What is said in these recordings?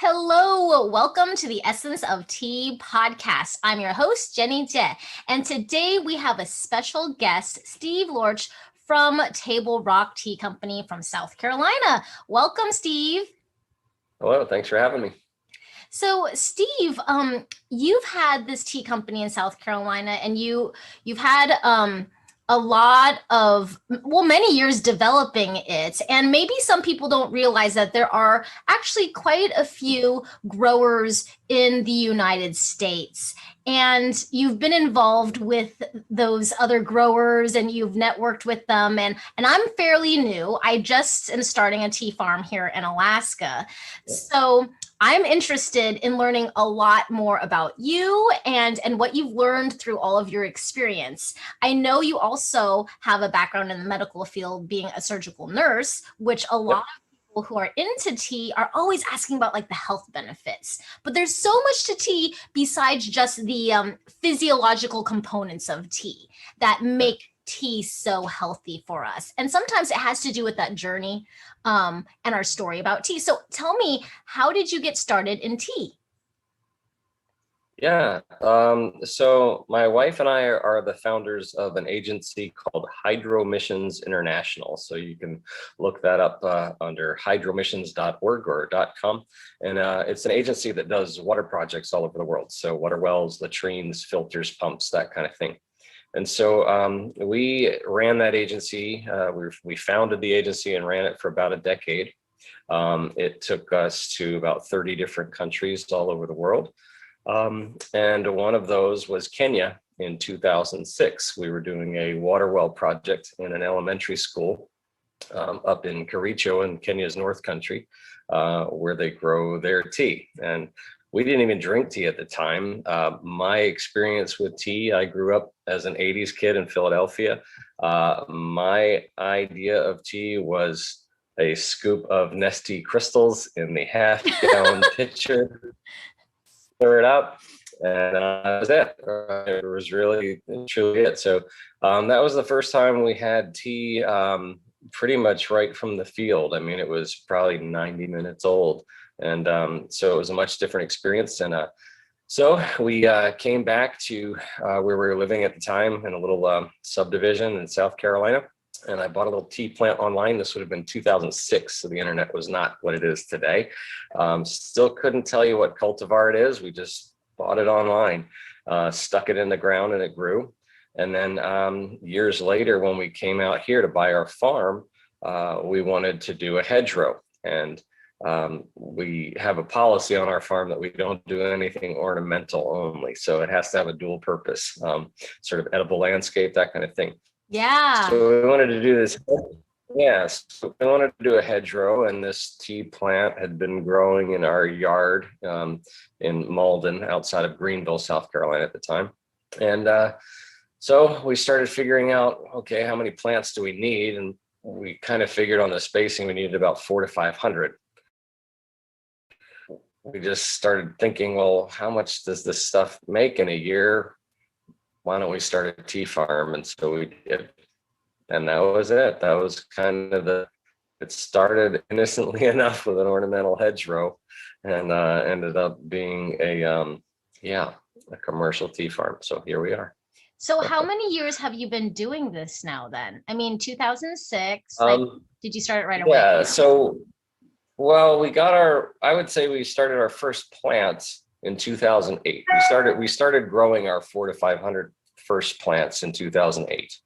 Hello, welcome to the Essence of Tea podcast. I'm your host, Jenny Jie, and today we have a special guest, Steve Lorch from Table Rock Tea Company from South Carolina. Welcome, Steve. Hello, thanks for having me. So, Steve, you've had this tea company in South Carolina, and you've had a lot of, well, many years developing it. And maybe some people don't realize that there are actually quite a few growers in the United States. And you've been involved with those other growers and you've networked with them. And I'm fairly new. I just am starting a tea farm here in Alaska. So I'm interested in learning a lot more about you and what you've learned through all of your experience. I know you also have a background in the medical field, being a surgical nurse, which a lot of people who are into tea are always asking about, like the health benefits. But there's so much to tea besides just the physiological components of tea that make tea so healthy for us. And sometimes it has to do with that journey and our story about tea. So tell me, how did you get started in tea? So my wife and I are the founders of an agency called Hydro Missions International. So you can look that up under hydromissions.org or .com. And it's an agency that does water projects all over the world. So water wells, latrines, filters, pumps, that kind of thing. And so we ran that agency. We founded the agency and ran it for about a decade. It took us to about 30 different countries all over the world. And one of those was Kenya in 2006. We were doing a water well project in an elementary school up in Kericho in Kenya's North Country, where they grow their tea. And we didn't even drink tea at the time. My experience with tea, I grew up as an 80s kid in Philadelphia. My idea of tea was a scoop of Nestea crystals in the half-gallon pitcher, stir it up, and that was it. It was really truly it. So that was the first time we had tea pretty much right from the field. I mean, it was probably 90 minutes old. And so it was a much different experience. And so we came back to where we were living at the time in a little subdivision in South Carolina. And I bought a little tea plant online. This would have been 2006. So the internet was not what it is today. Still couldn't tell you what cultivar it is. We just bought it online, stuck it in the ground and it grew. And then years later, when we came out here to buy our farm, we wanted to do a hedgerow. And we have a policy on our farm that we don't do anything ornamental only. So it has to have a dual purpose, sort of edible landscape, that kind of thing. Yeah. So we wanted to do this. Yes, we wanted to do a hedgerow, and this tea plant had been growing in our yard in Malden, outside of Greenville, South Carolina at the time. And so we started figuring out, okay, how many plants do we need? And we kind of figured on the spacing, we needed about 400 to 500. We just started thinking, well, how much does this stuff make in a year? Why don't we start a tea farm? And so we did. And that was it. That was kind of it started innocently enough with an ornamental hedgerow and ended up being a commercial tea farm. So here we are. So how many years have you been doing this now then? I mean, 2006, did you start it right away? Yeah, so, well, I would say we started our first plants in 2008. We started growing our 400 to 500 first plants in 2008.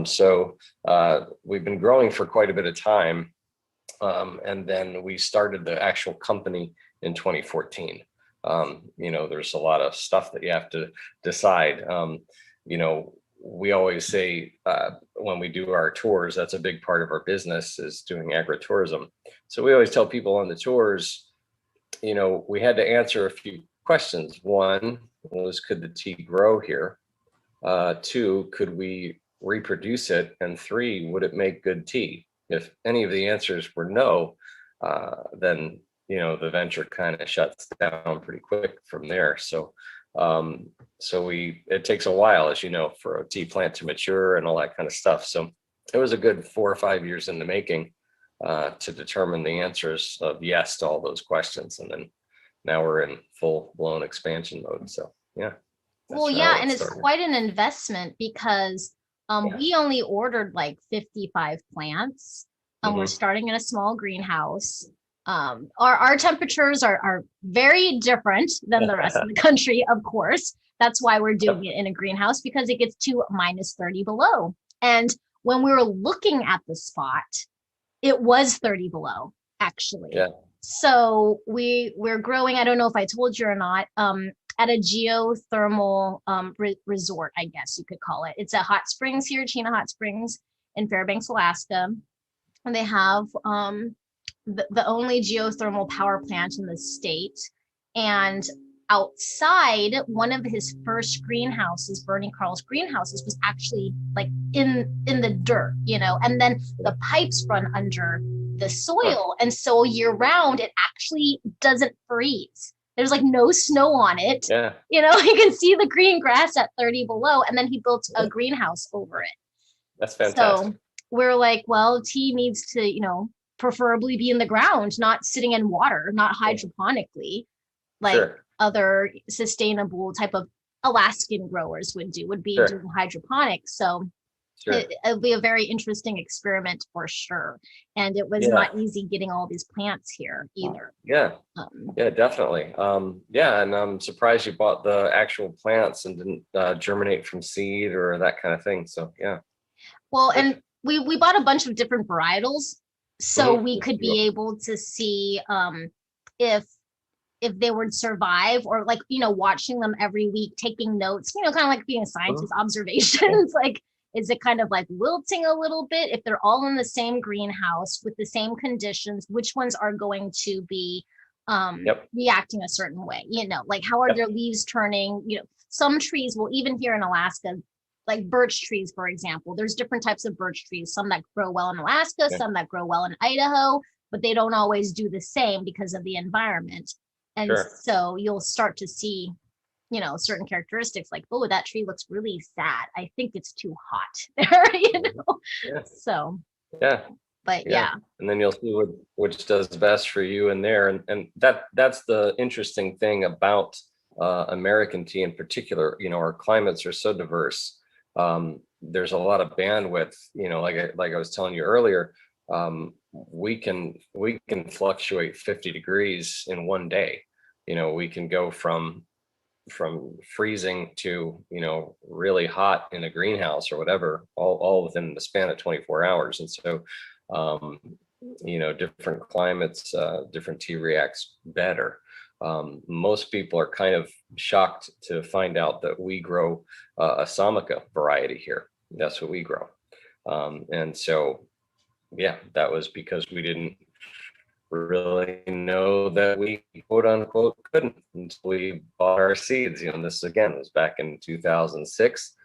So we've been growing for quite a bit of time. And then we started the actual company in 2014. There's a lot of stuff that you have to decide. We always say when we do our tours, that's a big part of our business is doing agritourism. So we always tell people on the tours, we had to answer a few questions. One was, could the tea grow here? Two, could we reproduce it? And three, would it make good tea? If any of the answers were no, then the venture kind of shuts down pretty quick from there. So it takes a while, as you know, for a tea plant to mature and all that kind of stuff. So it was a good 4 or 5 years in the making to determine the answers of yes to all those questions. And then now we're in full blown expansion mode. So yeah, Well, that's how yeah, it and it's started. quite an investment because Yeah. we only ordered like 55 plants. We're Hmm. starting in a small greenhouse. Our temperatures are very different than the rest of the country, of course. That's why we're doing Yep. it in a greenhouse because it gets to minus 30 below. And when we were looking at the spot, it was 30 below, actually. Yeah. So we're growing, I don't know if I told you or not, at a geothermal resort, I guess you could call it. It's at Hot Springs here, Chena Hot Springs in Fairbanks, Alaska. And they have the only geothermal power plant in the state. And outside, one of his first greenhouses, Bernie Carl's greenhouses, was actually like in the dirt, and then the pipes run under the Huh. soil. And so year round, it actually doesn't freeze. There's like no snow on it. Yeah. You can see the green grass at 30 below, and then he built a Yeah. greenhouse over it. That's So fantastic. we're like, well, tea needs to, preferably be in the ground, not sitting in water, not Yeah. hydroponically, like Sure. other sustainable type of Alaskan growers would be Sure. doing hydroponics. So Sure. it'll be a very interesting experiment for sure. And it was Yeah. not easy getting all these plants here either. Yeah. Um, Yeah, definitely. Yeah, and I'm surprised you bought the actual plants and didn't germinate from seed or that kind of thing. So yeah, well, good. and we bought a bunch of different varietals so Hmm. we could be able to see if they would survive, or like watching them every week, taking notes, kind of like being a scientist, Yeah. observations. Like, is it kind of like wilting a little bit? If they're all in the same greenhouse with the same conditions, which ones are going to be Yep. reacting a certain way? Like, how are their Yep. leaves turning? Some trees will, even here in Alaska, like birch trees, for example, there's different types of birch trees, some that grow well in Alaska, Yeah. some that grow well in Idaho, but they don't always do the same because of the environment. And Sure. so you'll start to see, certain characteristics like, oh, that tree looks really sad. I think it's too hot there, Mhm. Yeah. So, Yeah. but Yeah. yeah. And then you'll see which does best for you in there. And that's the interesting thing about American tea in particular. Our climates are so diverse. There's a lot of bandwidth, like I was telling you earlier. We can fluctuate 50 degrees in one day. We can go from freezing to really hot in a greenhouse or whatever, all within the span of 24 hours. And so um, different climates, different tea reacts better. Most people are kind of shocked to find out that we grow a Samaka variety here. That's what we grow. And so yeah, that was because we didn't really know that we quote unquote couldn't until we bought our seeds. This again was back in 2006.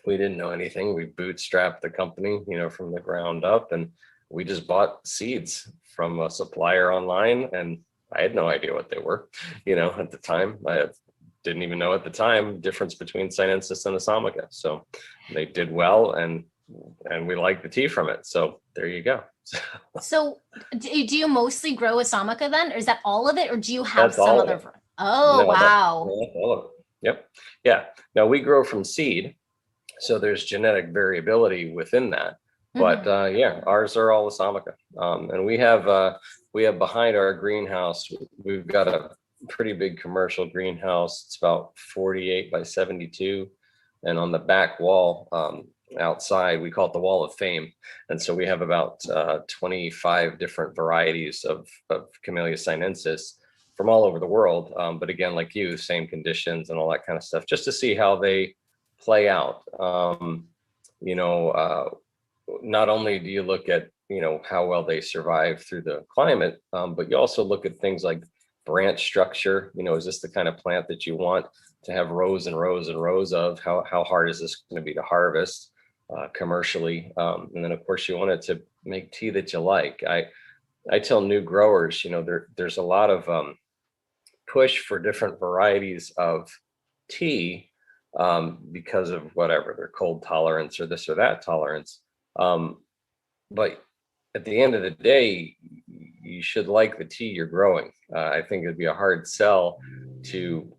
We didn't know anything. We bootstrapped the company, from the ground up, and we just bought seeds from a supplier online, and I had no idea what they were, at the time. Didn't even know at the time difference between sinensis and Assamica. So they did well, and we like the tea from it. So there you go. So do you mostly grow Asamica then? Or is that all of it? Or do you have That's some all of other? it. Oh, No, that's wow. all of it. Yep. Yeah. Now we grow from seed, so there's genetic variability within that. But Mhm. yeah, ours are all Assamica. And we have behind our greenhouse, we've got a pretty big commercial greenhouse. It's about 48 by 72. And on the back wall, outside, we call it the Wall of Fame. And so we have about 25 different varieties of Camellia sinensis from all over the world. But again, like you, same conditions and all that kind of stuff, just to see how they play out. You know, not only do you look at, how well they survive through the climate, but you also look at things like branch structure. Is this the kind of plant that you want to have rows and rows and rows of? How hard is this going to be to harvest commercially? And then of course you want it to make tea that you like. I tell new growers, there's a lot of push for different varieties of tea because of whatever their cold tolerance or this or that tolerance. But at the end of the day, you should like the tea you're growing. I think it'd be a hard sell to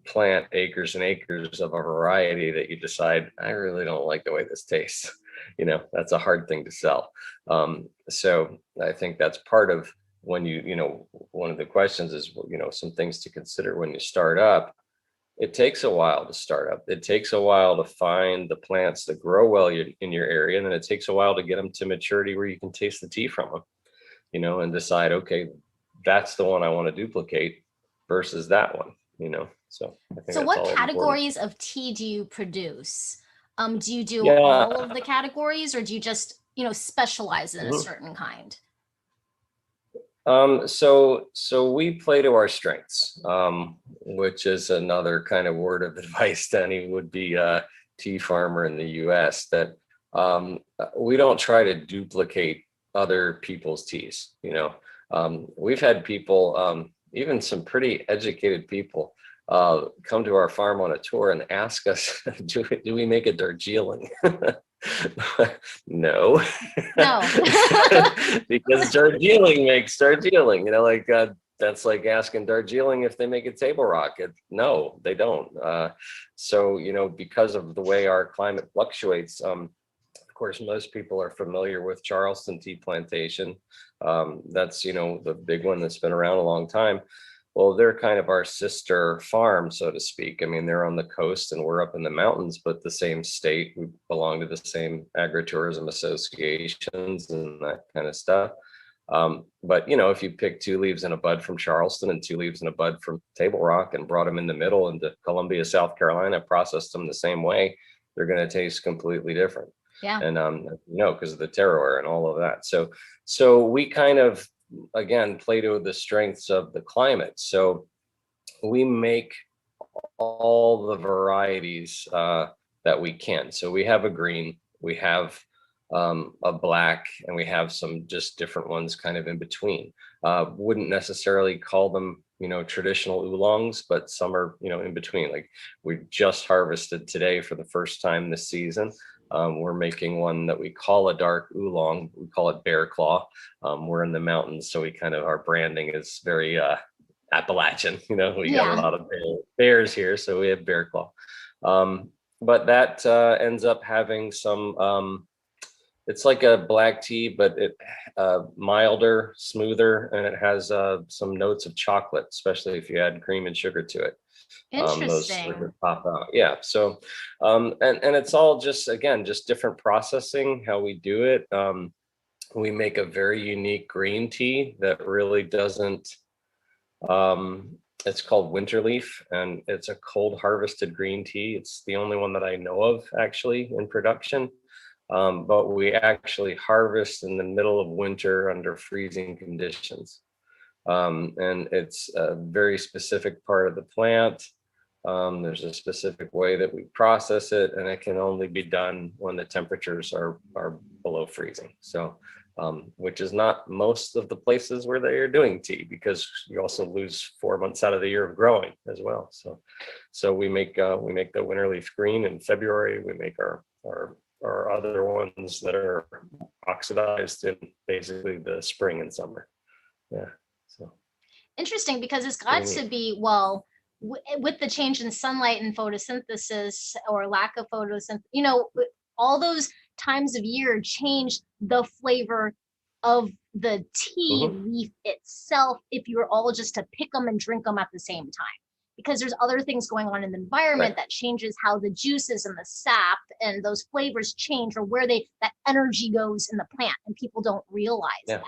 plant acres and acres of a variety that you decide, I really don't like the way this tastes. That's a hard thing to sell. So I think that's part of when one of the questions is, some things to consider when you start up. It takes a while to start up. It takes a while to find the plants that grow well in your area. And then it takes a while to get them to maturity where you can taste the tea from them, and decide, okay, that's the one I want to duplicate versus that one, So I think So that's what all important. categories of tea do you produce? Do you do all Yeah. of the categories, or do you just, specialize in a Mhm. certain kind? So we play to our strengths, which is another kind of word of advice to any would-be tea farmer in the US, that we don't try to duplicate other people's teas. We've had people, even some pretty educated people, come to our farm on a tour and ask us, do we make a Darjeeling? No. No. Because Darjeeling makes Darjeeling, that's like asking Darjeeling if they make a table rock. No, they don't. So, because of the way our climate fluctuates, of course, most people are familiar with Charleston tea plantation. That's, the big one that's been around a long time. Well, they're kind of our sister farm, so to speak. I mean, they're on the coast and we're up in the mountains, but the same state. We belong to the same agritourism associations and that kind of stuff. But if you pick two leaves in a bud from Charleston and two leaves in a bud from Table Rock and brought them in the middle into Columbia, South Carolina, processed them the same way, they're going to taste completely different. Yeah. And because of the terroir and all of that. So we kind of, again, play to the strengths of the climate. So we make all the varieties that we can. So we have a green, we have a black, and we have some just different ones kind of in between. Wouldn't necessarily call them, traditional oolongs, but some are, in between. Like we just harvested today for the first time this season. We're making one that we call a dark oolong. We call it bear claw. We're in the mountains, so our branding is very Appalachian. We got a Yeah. lot of bears here, so we have bear claw. But that ends up having some. It's like a black tea, but it milder, smoother, and it has some notes of chocolate, especially if you add cream and sugar to it. Those Interesting. pop out. Yeah. So, and it's all just, again, just different processing, how we do it. We make a very unique green tea that really doesn't, it's called Winterleaf, and it's a cold harvested green tea. It's the only one that I know of actually in production. But we actually harvest in the middle of winter under freezing conditions. And it's a very specific part of the plant. There's a specific way that we process it, and it can only be done when the temperatures are below freezing. So, which is not most of the places where they are doing tea, because you also lose 4 months out of the year of growing as well. So we make the Winterleaf green in February. We make our other ones that are oxidized in basically the spring and summer. Yeah. So Interesting, because it's got pretty neat. to be, well, with the change in sunlight and photosynthesis or lack of photosynthesis, all those times of year change the flavor of the tea Mhm. leaf itself if you were all just to pick them and drink them at the same time. Because there's other things going on in the environment Right. that changes how the juices and the sap and those flavors change, or where that energy goes in the plant, and people don't realize Yeah.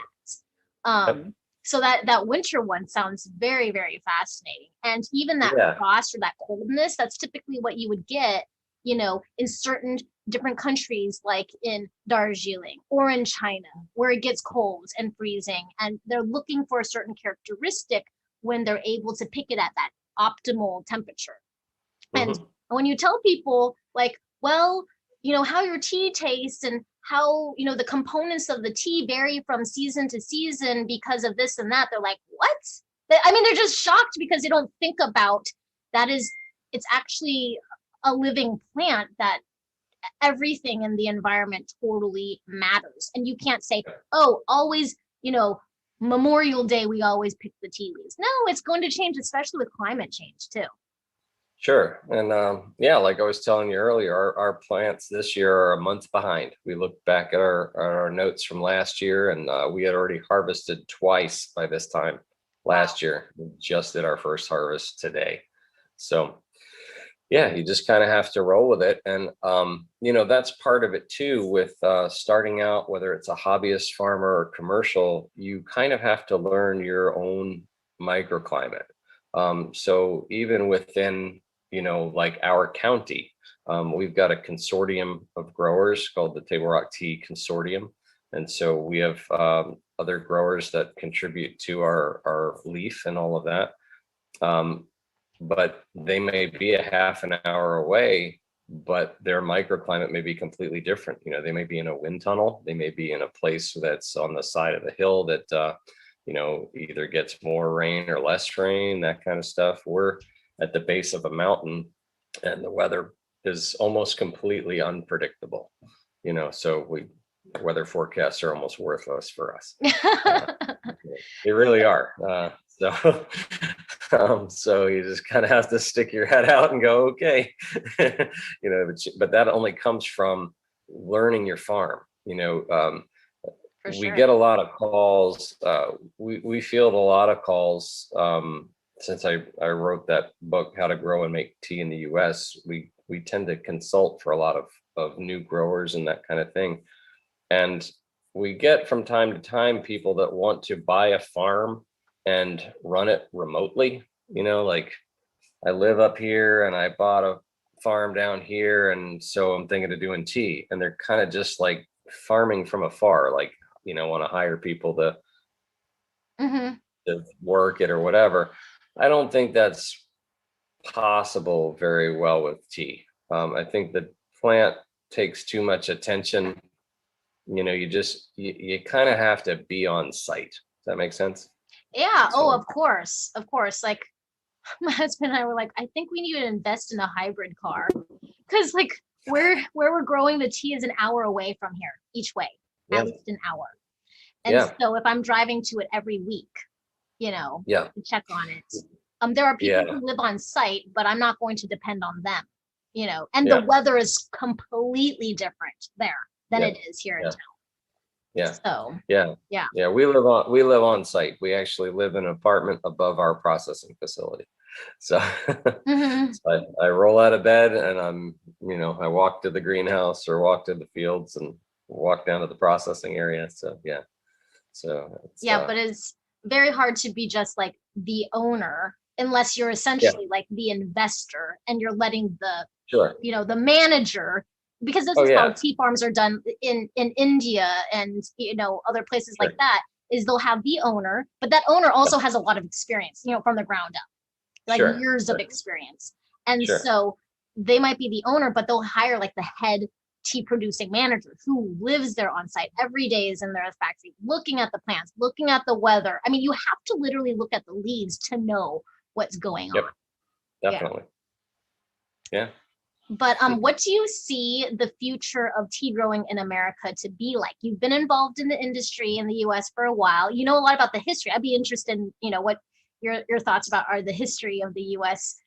that. Yep. So that winter one sounds very, very fascinating. And even that Yeah. frost or that coldness, that's typically what you would get, in certain different countries, like in Darjeeling or in China, where it gets cold and freezing. And they're looking for a certain characteristic when they're able to pick it at that optimal temperature. And Mhm. when you tell people, like, well, how your tea tastes and how, the components of the tea vary from season to season because of this and that, they're like, what? I mean, they're just shocked because they don't think about it's actually a living plant, that everything in the environment totally matters. And you can't say, oh, always, Memorial Day, we always pick the tea leaves. No, it's going to change, especially with climate change too. Sure. And yeah, like I was telling you earlier, our plants this year are a month behind. We looked back at our notes from last year, and we had already harvested twice by this time Wow. last year. We just did our first harvest today. So yeah, you just kind of have to roll with it. And that's part of it too, with starting out, whether it's a hobbyist farmer or commercial, you kind of have to learn your own microclimate. So even within, like our county, we've got a consortium of growers called the Table Rock Tea Consortium. And so we have other growers that contribute to our leaf and all of that. But they may be a half an hour away, but their microclimate may be completely different. They may be in a wind tunnel. They may be in a place that's on the side of the hill that, either gets more rain or less rain, that kind of stuff. We're at the base of a mountain and the weather is almost completely unpredictable, so weather forecasts are almost worthless for us. They really are. So so you just kind of have to stick your head out and go, okay. But that only comes from learning your farm. For We sure. get a lot of calls. We field a lot of calls since I wrote that book, How to Grow and Make Tea in the US. We tend to consult for a lot of new growers and that kind of thing. And we get from time to time people that want to buy a farm and run it remotely. Like I live up here and I bought a farm down here, and so I'm thinking of doing tea. And they're kind of just like farming from afar, like, want to hire people Hmm. to work it or whatever. I don't think that's possible very well with tea. I think the plant takes too much attention. You kind of have to be on site. Does that make sense? Yeah. Oh, So of course. Of course. Like my husband and I were like, I think we need to invest in a hybrid car because like where we're growing the tea is an hour away from here each way, yeah, at least an hour. And yeah, so if I'm driving to it every week, yeah, to check on it, there are people yeah, who live on site, but I'm not going to depend on them, and the yeah, weather is completely different there than yeah, it is here in yeah, town. yeah, So yeah, yeah. yeah. We live on site. We actually live in an apartment above our processing facility. So, Hmm. so I roll out of bed and I walk to the greenhouse or walk to the fields and walk down to the processing area. So yeah. So it's Yeah, but it's very hard to be just like the owner unless you're yeah, essentially like the investor and you're letting sure. the manager, because this Oh is how yeah, tea farms are done in India and other places like sure. that, is they'll have the owner, but that owner also has a lot of experience, from the ground up, like Sure, years of sure, experience. And sure. so they might be the owner, but they'll hire like the head tea producing manager who lives there on site every day, is in their factory, looking at the plants, looking at the weather. I mean, you have to literally look at the leaves to know what's going on. Yep, Yeah. definitely. Yeah. But what do you see the future of tea growing in America to be like? You've been involved in the industry in the US for a while. You know a lot about the history. I'd be interested in, what your thoughts about are the history of the US,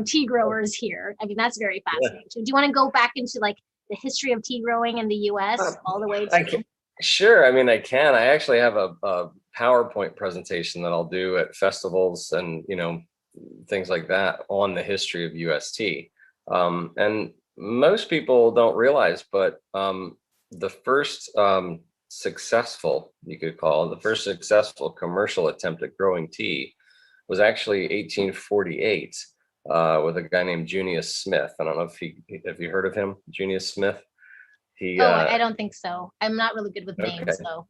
tea growers here. I mean, that's very Yeah. fascinating. Do you want to go back into like the history of tea growing in the US Um, all the way I to can, sure. I mean, I can. I actually have a PowerPoint presentation that I'll do at festivals and things like that on the history of UST. And most people don't realize, but the first successful, you could call it, the first successful commercial attempt at growing tea was actually 1848 with a guy named Junius Smith. I don't know if you heard of him, Junius Smith. He Oh, I don't think so. I'm not really good with names, okay. so.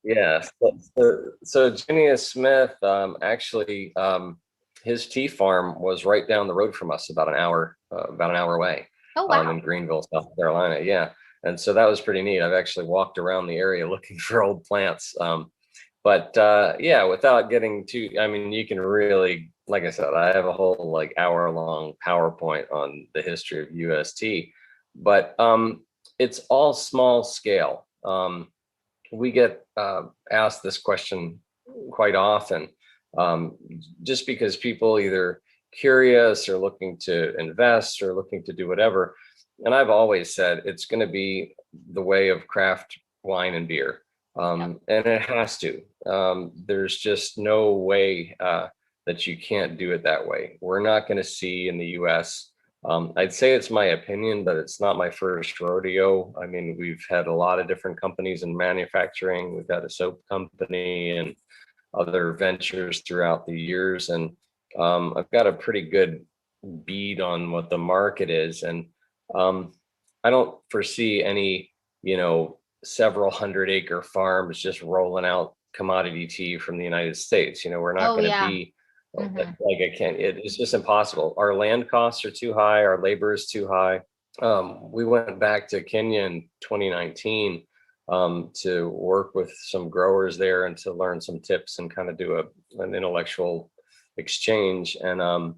Yeah. So Junius Smith actually his tea farm was right down the road from us, about an hour away, Oh, wow. in Greenville, South Carolina. Yeah. And so that was pretty neat. I've actually walked around the area looking for old plants. But yeah, without getting too, I mean, you can really, like I said, I have a whole like hour-long PowerPoint on the history of UST, but it's all small scale. we get asked this question quite often, just because people either curious or looking to invest or looking to do whatever. And I've always said it's going to be the way of craft wine and beer. And it has to. There's just no way that you can't do it that way. We're not going to see in the US. I'd say it's my opinion, but it's not my first rodeo. I mean, we've had a lot of different companies in manufacturing. We've had a soap company and other ventures throughout the years. And I've got a pretty good bead on what the market is. And I don't foresee any, several 100-acre farms just rolling out commodity tea from the United States. We're not Oh going to yeah. be Hmm. like I can't, it's just impossible. Our land costs are too high, our labor is too high. We went back to Kenya in 2019 to work with some growers there and to learn some tips and kind of do an intellectual exchange. And at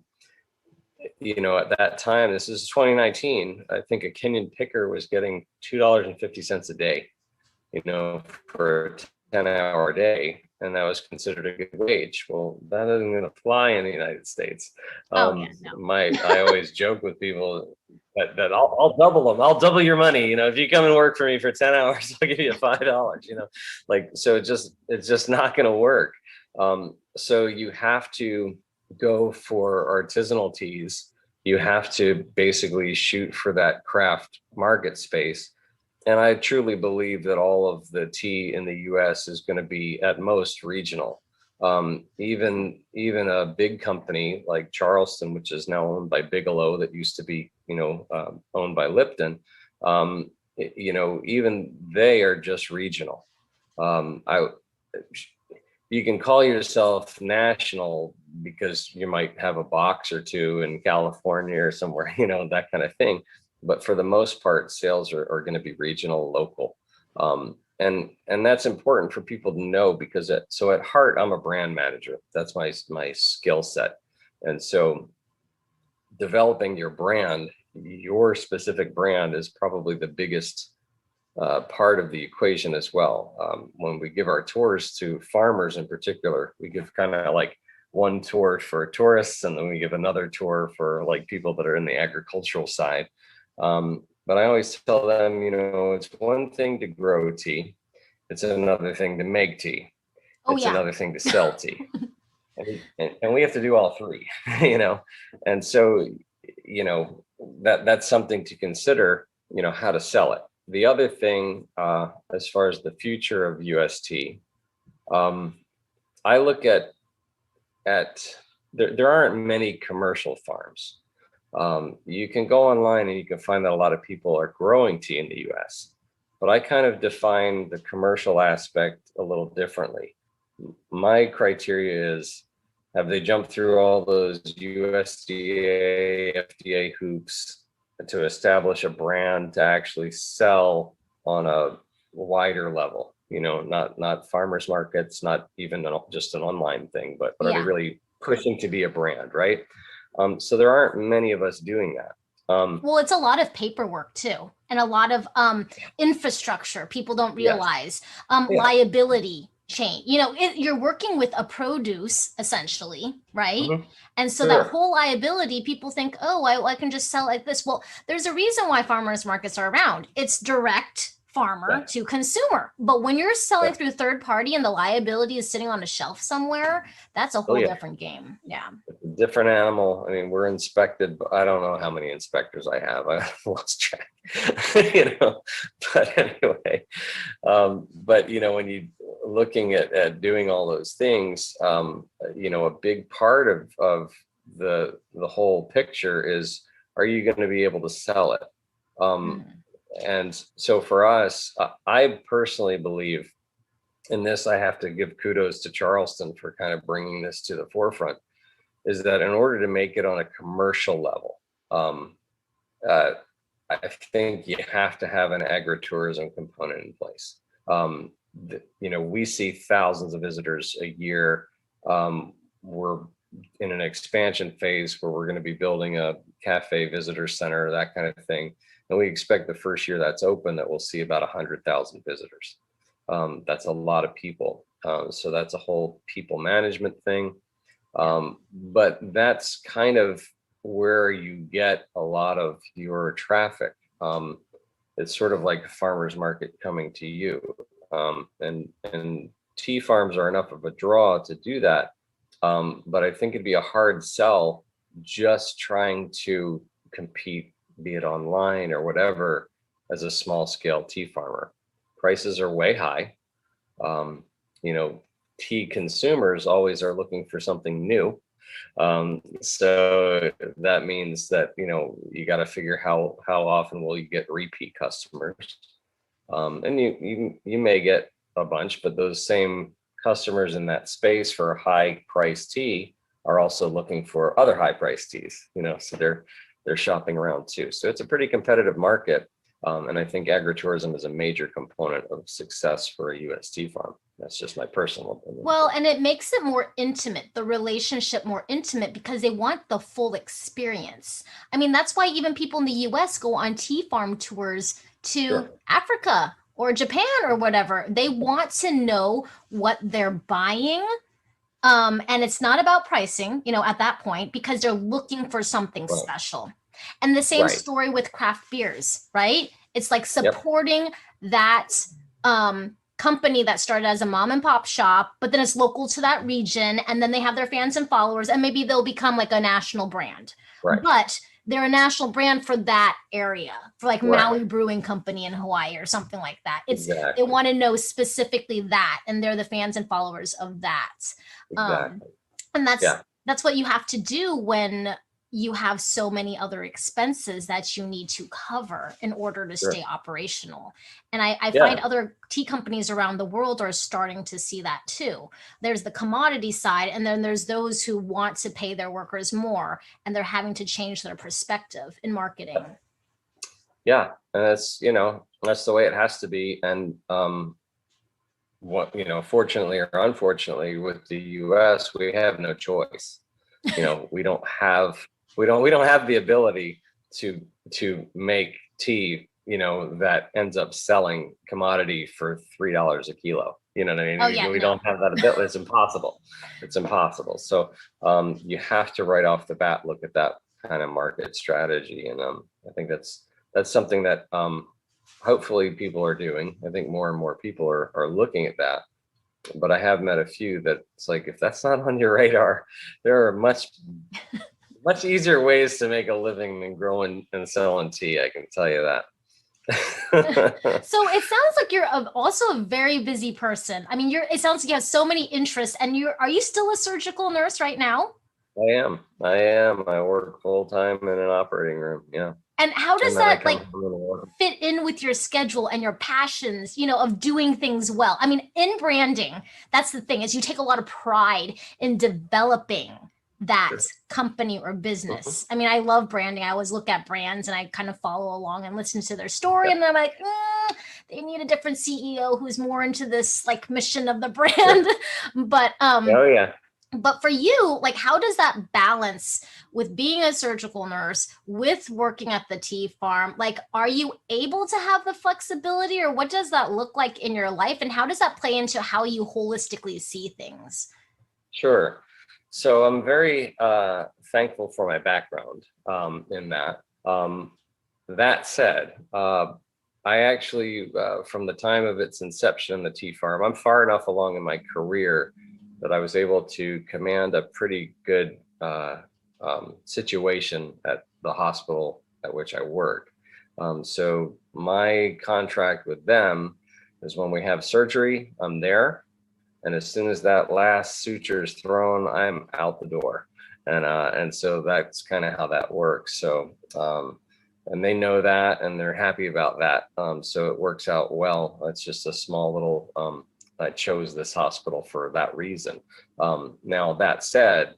that time, this is 2019, I think a Kenyan picker was getting $2.50 a day, for a 10-hour day, and that was considered a good wage. Well, that isn't going to fly in the United States. Oh yeah. No. I always joke with people that I'll double them. I'll double your money. If you come and work for me for 10 hours, I'll give you $5. So it's just not going to work. So you have to go for artisanal teas. You have to basically shoot for that craft market space. And I truly believe that all of the tea in the US is going to be at most regional. Even a big company like Charleston, which is now owned by Bigelow, that used to be, owned by Lipton, even they are just regional. I You can call yourself national because you might have a box or two in California or somewhere, that kind of thing. But for the most part, sales are going to be regional, local. And that's important for people to know because so at heart, I'm a brand manager. That's my skill set. And so developing your specific brand is probably the biggest part of the equation as well. When we give our tours to farmers in particular, we give kind of like one tour for tourists, and then we give another tour for like people that are in the agricultural side. But I always tell them, it's one thing to grow tea. It's another thing to make tea. Oh It's yeah. another thing to sell tea. And we have to do all three, And so, that's something to consider, how to sell it. The other thing, as far as the future of UST, I look at there aren't many commercial farms. You can go online and you can find that a lot of people are growing tea in the US, but I kind of define the commercial aspect a little differently. My criteria is, have they jumped through all those USDA, FDA hoops to establish a brand to actually sell on a wider level? Not farmers markets, not even just an online thing, but are they Yeah. really pushing to be a brand, right? So there aren't many of us doing that. Well, it's a lot of paperwork too, and a lot of infrastructure people don't Yes. realize. Yeah. Liability chain. You're working with a produce essentially, right? Mhm. And so that Sure. whole liability, people think, oh, I can just sell like this. Well, there's a reason why farmers markets are around. It's direct farmer Yeah. to consumer. But when you're selling Yeah. through third party and the liability is sitting on a shelf somewhere, that's a Oh whole yeah. different game. Yeah. It's a different animal. I mean, we're inspected, but I don't know how many inspectors I have. I've lost track. But anyway, but when you looking at doing all those things, a big part of the whole picture is, are you going to be able to sell it? Mhm. And so for us, I personally believe in this. I have to give kudos to Charleston for kind of bringing this to the forefront, is that in order to make it on a commercial level, uh, I think you have to have an agritourism component in place. We see thousands of visitors a year. We're in an expansion phase where we're going to be building a cafe visitor center, that kind of thing. And we expect the first year that's open that we'll see about 100,000 visitors. That's a lot of people. So that's a whole people management thing. But that's kind of where you get a lot of your traffic. It's sort of like a farmer's market coming to you. And tea farms are enough of a draw to do that. But I think it'd be a hard sell just trying to compete, be it online or whatever, as a small scale tea farmer. Prices are way high. Um, you know, tea consumers always are looking for something new. So that means that, you got to figure how often will you get repeat customers. And you may get a bunch, but those same customers in that space for high price tea are also looking for other high price teas, so they're shopping around too. So it's a pretty competitive market. And I think agritourism is a major component of success for a US tea farm. That's just my personal opinion. Well, and it makes it more intimate, the relationship more intimate, because they want the full experience. I mean, that's why even people in the US go on tea farm tours to Sure. Africa or Japan or whatever. They want to know what they're buying. And it's not about pricing, at that point, because they're looking for something Right. special. And the same Right. story with craft beers, right? It's like Yep. supporting that company that started as a mom and pop shop, but then it's local to that region, and then they have their fans and followers, and maybe they'll become like a national brand. Right. But they're a national brand for that area, for like Right. Maui Brewing Company in Hawaii or something like that. It's They Exactly. want to know specifically that, and they're the fans and followers of that. Exactly. And Yeah. that's what you have to do when you have so many other expenses that you need to cover in order to Sure. stay operational. And I Yeah. find other tea companies around the world are starting to see that too. There's the commodity side, and then there's those who want to pay their workers more, and they're having to change their perspective in marketing. Yeah. And that's the way it has to be. And fortunately or unfortunately, with the US, we have no choice. We don't have the ability to make tea, that ends up selling commodity for $3 a kilo. You know what I mean? Oh, yeah, We no. don't have that ability. It's impossible. It's impossible. So you have to right off the bat look at that kind of market strategy. And I think that's something that hopefully people are doing. I think more and more people are looking at that. But I have met a few that it's like, if that's not on your radar, there are much easier ways to make a living than growing and selling tea. I can tell you that. So it sounds like you're also a very busy person. I mean, it sounds like you have so many interests, and are you still a surgical nurse right now? I am. I work full time in an operating room. Yeah. And how does And then I that come like home and work. fit in with your schedule and your passions, of doing things well? I mean, in branding, that's the thing, is you take a lot of pride in developing that Sure. company or business. I mean, I love branding. I always look at brands and I kind of follow along and listen to their story. Yep. And then I'm like, they need a different CEO who's more into this like mission of the brand. But Oh yeah. but for you, like, how does that balance with being a surgical nurse with working at the tea farm? Like, are you able to have the flexibility, or what does that look like in your life? And how does that play into how you holistically see things? Sure. So I'm very thankful for my background in that. That said, I actually, from the time of its inception in the tea farm, I'm far enough along in my career that I was able to command a pretty good situation at the hospital at which I work. So my contract with them is when we have surgery, I'm there. And as soon as that last suture is thrown, I'm out the door. And so that's kind of how that works. So and they know that, and they're happy about that. So it works out well. It's just a small little I chose this hospital for that reason. Now that said,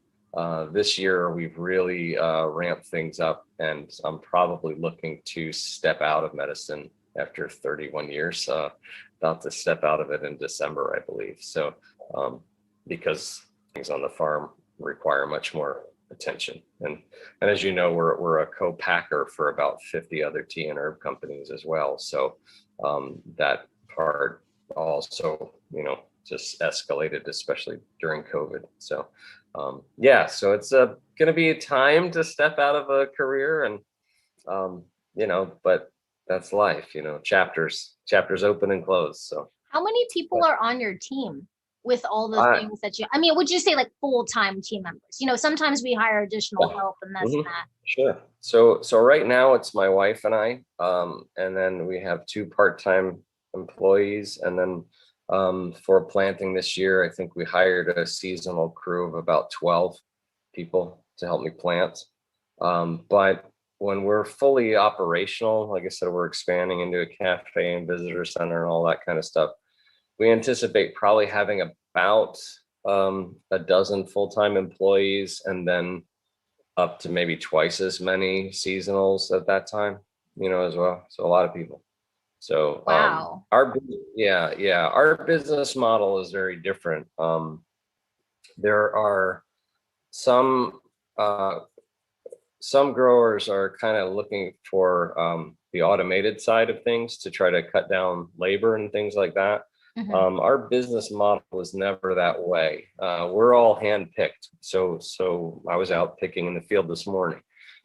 this year we've really ramped things up, and I'm probably looking to step out of medicine after 31 years. About to step out of it in December, I believe. So because things on the farm require much more attention, and as you know, we're a co-packer for about 50 other tea and herb companies as well. So that part also, just escalated, especially during COVID. So, yeah, so it's going to be a time to step out of a career, and but that's life. Chapters open and close. So, How many but people are on your team with all the I, things that I mean, would you say like full-time team members? Sometimes we hire additional yeah. help and this and Mhm. that. Sure. So right now it's my wife and I, and then we have two part-time employees, and then for planting this year, I think we hired a seasonal crew of about 12 people to help me plant. But when we're fully operational, like I said, we're expanding into a cafe and visitor center and all that kind of stuff. We anticipate probably having about a dozen full-time employees, and then up to maybe twice as many seasonals at that time, as well. So a lot of people. So Wow. our business model is very different. There are some uh, some growers are kind of looking for the automated side of things to try to cut down labor and things like that. Hmm. Our business model was never that way. We're all hand picked. So I was out picking in the field this morning,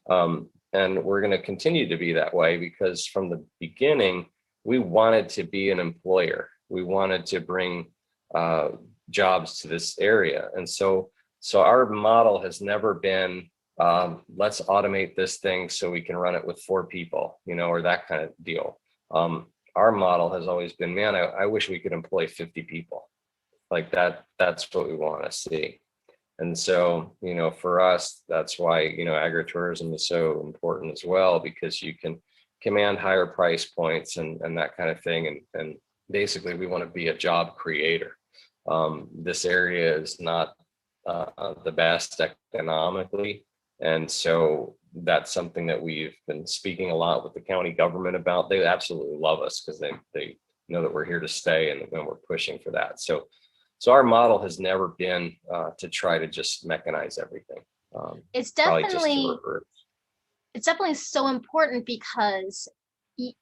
and we're going to continue to be that way because from the beginning we wanted to be an employer. We wanted to bring uh, jobs to this area, and so our model has never been let's automate this thing so we can run it with 4 people, or that kind of deal. Our model has always been, man, I wish we could employ 50 people like that. That's what we want to see. And so, for us, that's why, agritourism is so important as well, because you can command higher price points and that kind of thing. And basically we want to be a job creator. This area is not the best economically. And so that's something that we've been speaking a lot with the county government about. They absolutely love us because they know that we're here to stay, and we're pushing for that. So our model has never been to try to just mechanize everything. It's Probably just to definitely revert. it's definitely so important because y-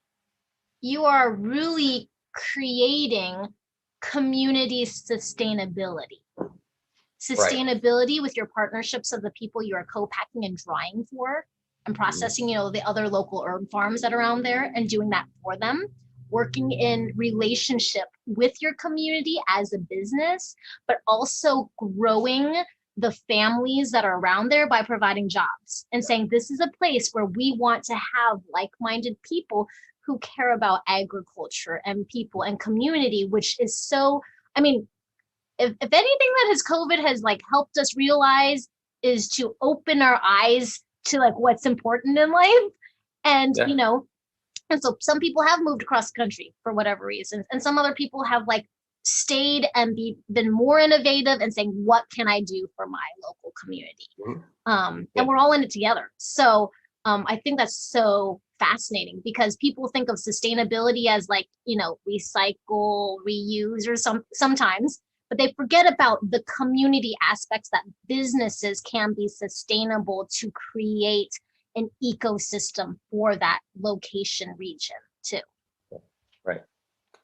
you are really creating community sustainability. Right. Sustainability with your partnerships of the people you are co-packing and drying for and Mhm. processing, the other local herb farms that are around there and doing that for them, working in relationship with your community as a business, but also growing the families that are around there by providing jobs and saying this is a place where we want to have like-minded people who care about agriculture and people and community, which is so, I mean, if anything that has COVID has like helped us realize is to open our eyes to like what's important in life. And Yeah. and so some people have moved across the country for whatever reasons, and some other people have like stayed and been more innovative and saying, what can I do for my local community? Mhm. And Yeah. we're all in it together. So I think that's so fascinating because people think of sustainability as like, recycle, reuse, or sometimes, but they forget about the community aspects that businesses can be sustainable to create an ecosystem for that location region too. Right.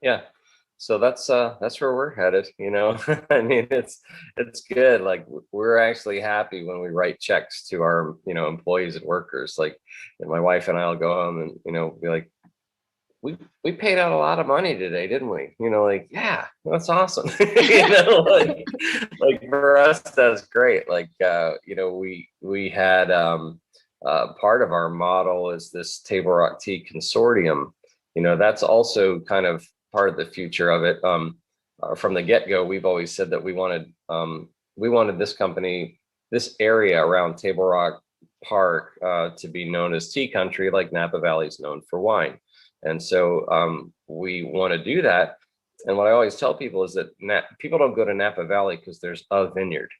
Yeah. So that's where we're headed. I mean, it's good. Like we're actually happy when we write checks to our, employees and workers. Like, and my wife and I'll go home and, be like, we paid out a lot of money today, didn't we? Like, yeah, that's awesome. Like for us, that's great. Like we had part of our model is this Table Rock Tea Consortium. That's also kind of part of the future of it. From the get-go, we've always said that we wanted this company, this area around Table Rock Park to be known as tea country, like Napa Valley is known for wine. And so we want to do that. And what I always tell people is that people don't go to Napa Valley because there's a vineyard.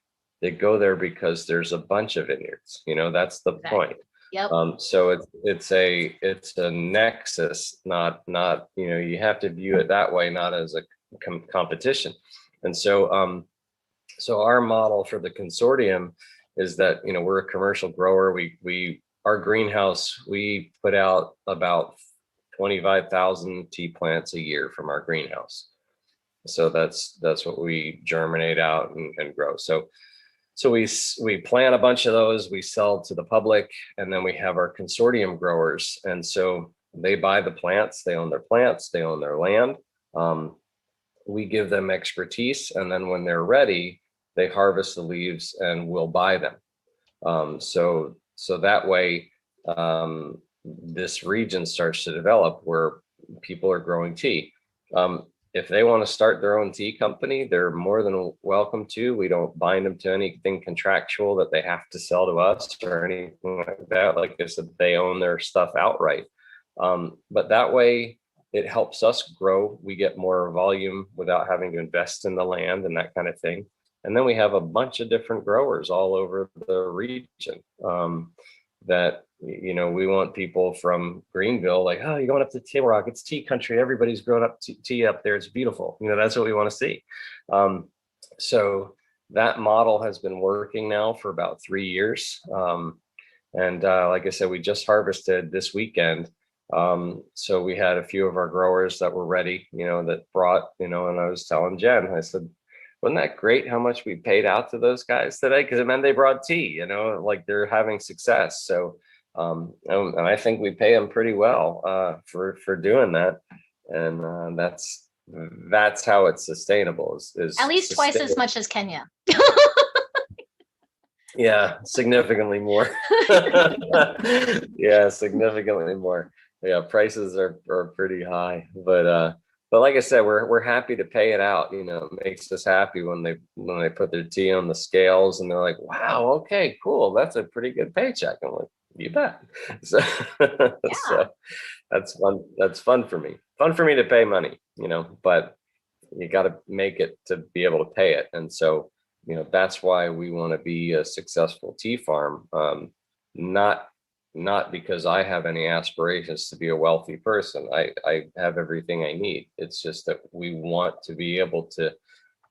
They go there because there's a bunch of vineyards. That's the point. Exactly. Yep. So it's a nexus, not you have to view it that way, not as a competition. And so our model for the consortium is that we're a commercial grower. Our greenhouse, we put out about 25,000 tea plants a year from our greenhouse. So that's what we germinate out and grow. So we plant a bunch of those, we sell to the public, and then we have our consortium growers. And so they buy the plants, they own their plants, they own their land. We give them expertise, and then when they're ready, they harvest the leaves and we'll buy them. So that way, this region starts to develop where people are growing tea. If they want to start their own tea company, they're more than welcome to. We don't bind them to anything contractual that they have to sell to us or anything like that. Like I said, they own their stuff outright. But that way, it helps us grow. We get more volume without having to invest in the land and that kind of thing. And then we have a bunch of different growers all over the region that, you know, we want people from Greenville, like, oh, you're going up to Table Rock, it's tea country. Everybody's growing up tea up there. It's beautiful. You know, that's what we want to see. So that model has been working now for about 3 years. And like I said, we just harvested this weekend. So we had a few of our growers that were ready, you know, that brought, you know, and I was telling Jen, I said, wasn't that great how much we paid out to those guys today? Because it meant they brought tea, you know, like they're having success. So, and I think we pay them pretty well for doing that. And that's how it's sustainable. Is At least twice as much as Kenya. Yeah, significantly more. Yeah, significantly more. Yeah, prices are pretty high, but like I said, we're happy to pay it out. You know, it makes us happy when they put their tea on the scales and they're like, wow, okay, cool, that's a pretty good paycheck. I'm like, you bet. So, Yeah. so that's fun. That's fun for me. Fun for me to pay money, you know, but you got to make it to be able to pay it. And so, you know, that's why we want to be a successful tea farm. Not because I have any aspirations to be a wealthy person. I have everything I need. It's just that we want to be able to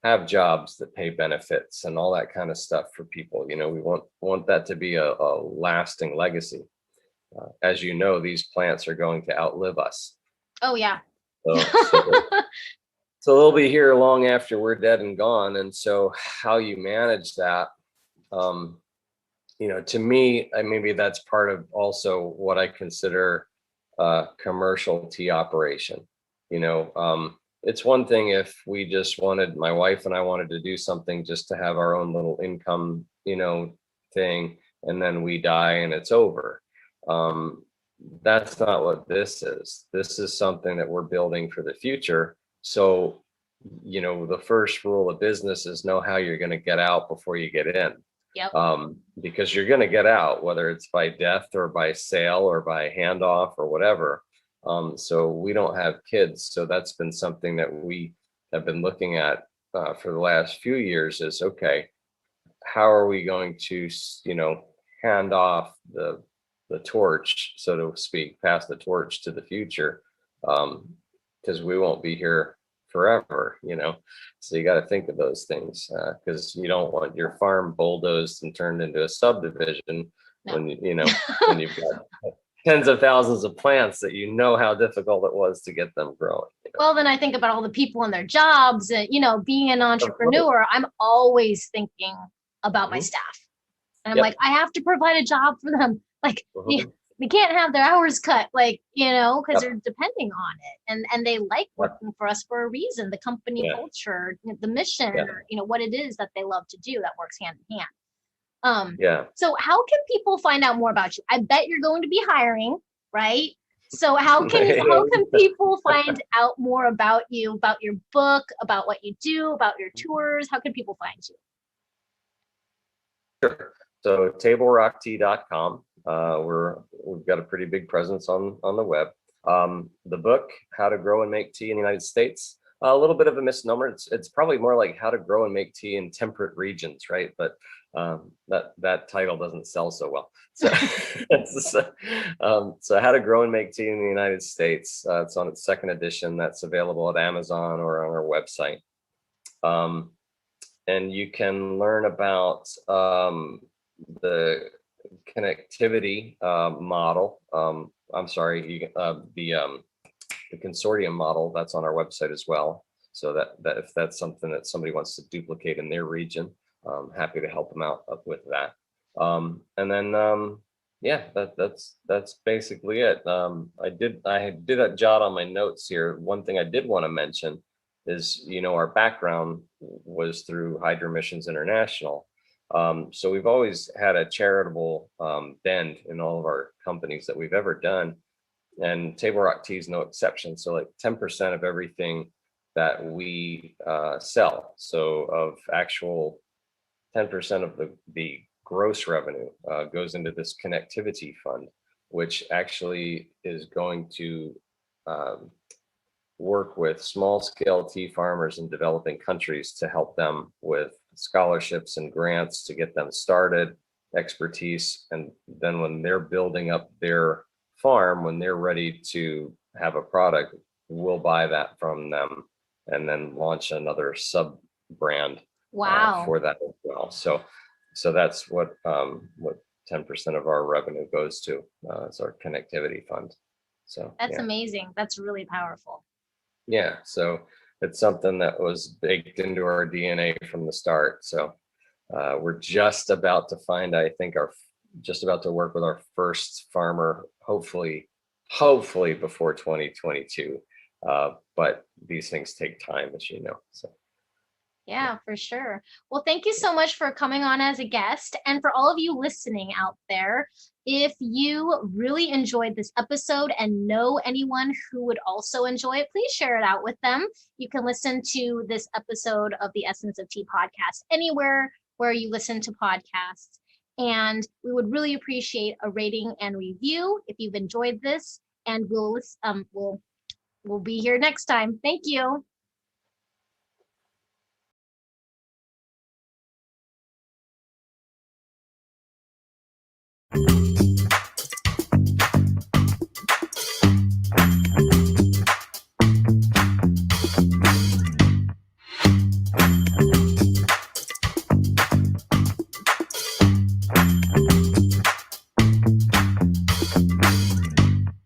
have jobs that pay benefits and all that kind of stuff for people. You know, we want that to be a lasting legacy. As you know, these plants are going to outlive us. Oh yeah. So they'll be here long after we're dead and gone. And so how you manage that, you know, to me, maybe that's part of also what I consider a commercial tea operation. You know, it's one thing if we just wanted, my wife and I wanted to do something just to have our own little income, you know, thing, and then we die and it's over. That's not what this is. This is something that we're building for the future. So, you know, the first rule of business is know how you're going to get out before you get in. Yep. Because you're going to get out, whether it's by death or by sale or by handoff or whatever. So we don't have kids. So that's been something that we have been looking at for the last few years is, okay, how are we going to, you know, hand off the torch, so to speak, pass the torch to the future, because we won't be here forever, you know. So you got to think of those things, because you don't want your farm bulldozed and turned into a subdivision. No. When you know when you've got tens of thousands of plants that you know how difficult it was to get them growing. You know? Well, then I think about all the people and their jobs, and you know, being an entrepreneur, I'm always thinking about my staff. And I'm like, I have to provide a job for them. Like, they can't have their hours cut, like, you know, because they're depending on it. And they like working for us for a reason. The company culture, the mission, or, you know, what it is that they love to do that works hand in hand. So how can people find out more about you? I bet you're going to be hiring, right? So how can people find out more about you, about your book, about what you do, about your tours? How can people find you? Sure. So tablerocktea.com. We've got a pretty big presence on the web. The book, How to Grow and Make Tea in the United States, a little bit of a misnomer. It's probably more like How to Grow and Make Tea in Temperate Regions, right? But that title doesn't sell so well. So How to Grow and Make Tea in the United States. It's on its second edition. That's available at Amazon or on our website. And you can learn about the connectivity model. I'm sorry, the consortium model, that's on our website as well. So that if that's something that somebody wants to duplicate in their region, happy to help them out with that. And then yeah, that's basically it. I did jot on my notes here. One thing I did want to mention is, our background was through Hydro Missions International. So we've always had a charitable bend in all of our companies that we've ever done, and Table Rock Tea is no exception. So like 10% of everything that we sell, so of actual 10% of the gross revenue goes into this connectivity fund, which actually is going to um, work with small scale tea farmers in developing countries to help them with scholarships and grants to get them started, expertise. And then when they're building up their farm, when they're ready to have a product, we'll buy that from them and then launch another sub brand Wow. for that as well. So that's what 10% of our revenue goes to. It's our connectivity fund. So That's yeah. amazing. That's really powerful. Yeah, so it's something that was baked into our DNA from the start. So we're just about to find, I think, just about to work with our first farmer, hopefully before 2022. But these things take time, as you know. So Yeah, for sure. Well, thank you so much for coming on as a guest. And for all of you listening out there, if you really enjoyed this episode and know anyone who would also enjoy it, please share it out with them. You can listen to this episode of the Essence of Tea podcast anywhere where you listen to podcasts. And we would really appreciate a rating and review if you've enjoyed this. And we'll be here next time. Thank you.